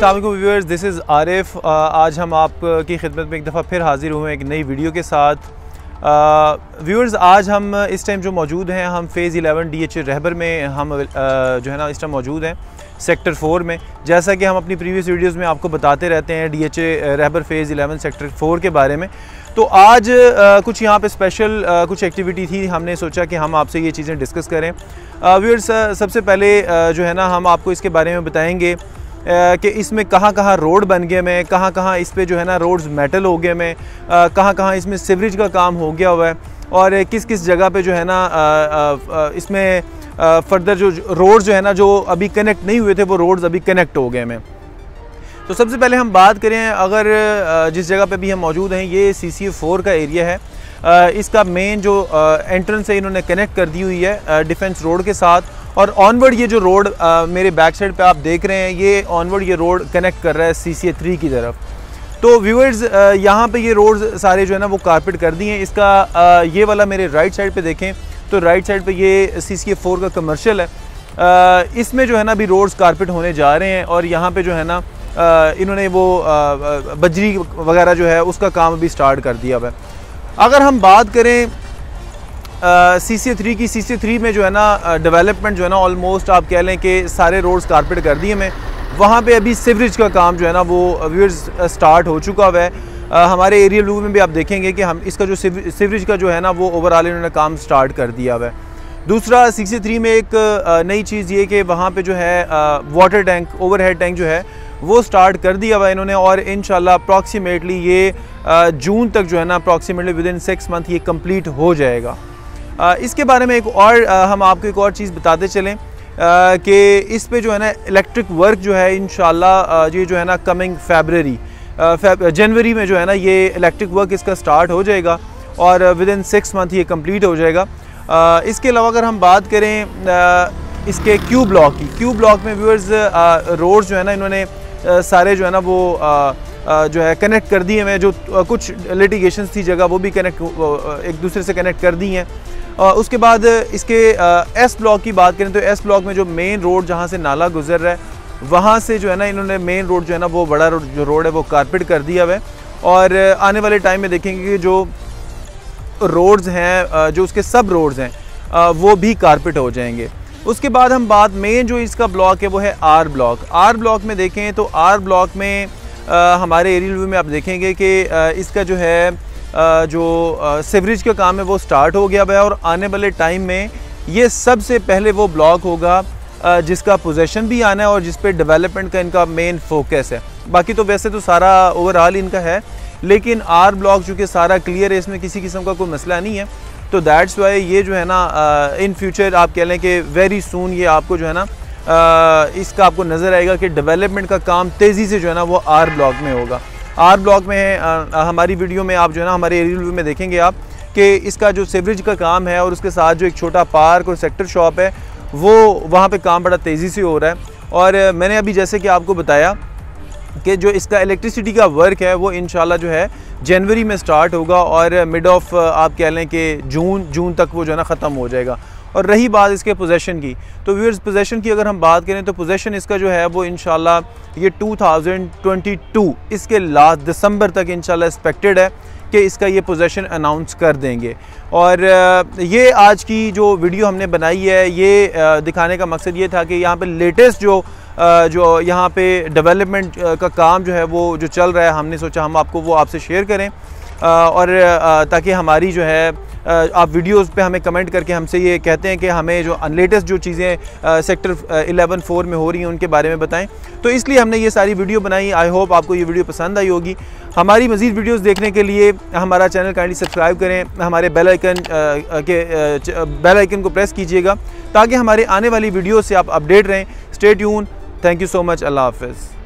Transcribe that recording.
अस्सलाम वालेकुम viewers, this is Arif. आज हम आपकी खिदमत में एक दफ़ा फिर हाज़िर हुए हैं एक नई वीडियो के साथ। व्यूअर्स, आज हम इस टाइम जो मौजूद हैं, हम फ़ेज़ 11 DHA रहबर में हम जो है ना इस टाइम मौजूद हैं सेक्टर 4 में। जैसा कि हम अपनी प्रीवियस वीडियोज़ में आपको बताते रहते हैं DHA रहबर फ़ेज़ 11 सेक्टर 4 के बारे में। तो आज कुछ यहाँ पे स्पेशल कुछ एक्टिविटी थी, हमने सोचा कि हम आपसे ये चीज़ें डिस्कस करें। व्यूअर्स, सबसे पहले जो है ना हम आपको इसके बारे में बताएंगे कि इसमें कहाँ कहाँ रोड बन गए में, कहाँ कहाँ इस पे जो है ना रोड्स मेटल हो गए में, कहाँ कहाँ इसमें सीवरेज का काम हो गया हुआ है और किस किस जगह पे जो है ना इसमें फर्दर जो रोड्स जो है ना जो अभी कनेक्ट नहीं हुए थे वो रोड्स अभी कनेक्ट हो गए में। तो सबसे पहले हम बात करें, अगर जिस जगह पे भी हम मौजूद हैं ये CCA 4 का एरिया है। इसका मेन जो एंट्रेंस है इन्होंने कनेक्ट कर दी हुई है डिफेंस रोड के साथ, और ऑनवर्ड ये जो रोड मेरे बैक साइड पे आप देख रहे हैं ये ऑनवर्ड ये रोड कनेक्ट कर रहा है CCA 3 की तरफ। तो व्यूअर्स, यहाँ पे ये रोड्स सारे जो है ना वो कारपेट कर दिए हैं। इसका ये वाला मेरे राइट साइड पे देखें तो राइट साइड पे ये CCA 4 का कमर्शियल है। इसमें जो है ना अभी रोड्स कारपेट होने जा रहे हैं और यहाँ पे जो है ना इन्होंने वो बजरी वगैरह जो है उसका काम अभी स्टार्ट कर दिया हुआ है। अगर हम बात करें CCA 3 की, CCA 3 में जो है ना डेवलपमेंट जो है ना ऑलमोस्ट आप कह लें कि सारे रोड्स कारपेट कर दिए में। वहाँ पे अभी सीवरेज का काम जो है ना वो व्यूअर्स स्टार्ट हो चुका हुआ है। हमारे एरियल व्यू में भी आप देखेंगे कि हम इसका जो सीवरेज का जो है ना वो ओवरऑल इन्होंने काम स्टार्ट कर दिया हुआ है। दूसरा, CCA 3 में एक नई चीज़ ये कि वहाँ पे जो है वाटर टैंक, ओवरहेड टैंक जो है वो स्टार्ट कर दिया हुआ है इन्होंने, और इंशाल्लाह अप्रॉक्सीमेटली ये जून तक जो है ना अप्रॉक्सीमेटली विदिन 6 मंथ ये कंप्लीट हो जाएगा। इसके बारे में एक और हम आपको एक और चीज़ बताते चलें कि इस पे जो है ना इलेक्ट्रिक वर्क जो है इंशाल्लाह ये जो है ना कमिंग जनवरी में जो है ना ये इलेक्ट्रिक वर्क इसका स्टार्ट हो जाएगा और विदिन 6 मंथ ये कंप्लीट हो जाएगा। इसके अलावा अगर हम बात करें इसके क्यू ब्लॉक की, क्यू ब्लॉक में व्यूअर्स रोड्स जो है ना इन्होंने सारे जो है ना वो जो है कनेक्ट कर दिए हैं। जो कुछ लिटिगेशंस थी जगह वो भी कनेक्ट एक दूसरे से कनेक्ट कर दी हैं। उसके बाद इसके S ब्लॉक की बात करें तो S ब्लॉक में जो मेन रोड जहाँ से नाला गुजर रहा है वहाँ से जो है ना इन्होंने मेन रोड जो है ना वो बड़ा जो रोड है वो कारपेट कर दिया हुआ है, और आने वाले टाइम में देखेंगे कि जो रोड्स हैं जो उसके सब रोड्स हैं वो भी कारपेट हो जाएंगे। उसके बाद हम बात मेन जो इसका ब्लॉक है वो है R ब्लॉक। R ब्लॉक में देखें तो R ब्लॉक में हमारे एरियल व्यू में आप देखेंगे कि इसका जो है जो सीवरेज का काम है वो स्टार्ट हो गया है, और आने वाले टाइम में ये सबसे पहले वो ब्लॉक होगा जिसका पोजेशन भी आना है और जिस पे डेवलपमेंट का इनका मेन फोकस है। बाकी तो वैसे तो सारा ओवरऑल इनका है, लेकिन R ब्लॉक चूँकि सारा क्लियर है, इसमें किसी किस्म का कोई मसला नहीं है, तो दैट्स वाई ये जो है ना इन फ्यूचर आप कह लें कि वेरी सून ये आपको जो है ना इसका आपको नज़र आएगा कि डेवलपमेंट का काम तेज़ी से जो है ना वो R ब्लॉक में होगा। R ब्लॉक में हमारी वीडियो में आप जो है ना हमारे एरियल व्यू में देखेंगे आप कि इसका जो सीवरेज का काम है और उसके साथ जो एक छोटा पार्क और सेक्टर शॉप है वो वहाँ पे काम बड़ा तेज़ी से हो रहा है। और मैंने अभी जैसे कि आपको बताया कि जो इसका इलेक्ट्रिसिटी का वर्क है वो इंशाल्लाह जो है जनवरी में स्टार्ट होगा और मिड ऑफ आप कह लें कि जून तक वो जो है ना ख़त्म हो जाएगा। और रही बात इसके पोजेशन की, तो व्यूअर्स पोजेशन की अगर हम बात करें तो पोजेशन इसका जो है वो इंशाल्लाह ये 2022 इसके लास्ट दिसंबर तक इंशाल्लाह एक्सपेक्टेड है कि इसका ये पोजेशन अनाउंस कर देंगे। और ये आज की जो वीडियो हमने बनाई है ये दिखाने का मकसद ये था कि यहाँ पे लेटेस्ट जो यहाँ पे डेवलपमेंट का काम जो है वो जो चल रहा है, हमने सोचा हम आपको वो आपसे शेयर करें, और ताकि हमारी जो है आप वीडियोस पे हमें कमेंट करके हमसे ये कहते हैं कि हमें जो लेटेस्ट जो चीज़ें सेक्टर 11-4 में हो रही हैं उनके बारे में बताएं, तो इसलिए हमने ये सारी वीडियो बनाई। आई होप आपको ये वीडियो पसंद आई होगी। हमारी मज़ीद वीडियोस देखने के लिए हमारा चैनल काइंडली सब्सक्राइब करें, हमारे बेल आइकन को प्रेस कीजिएगा ताकि हमारे आने वाली वीडियो से आप अपडेट रहें। Stay tune. Thank you so much. अल्लाह हाफ़िज़।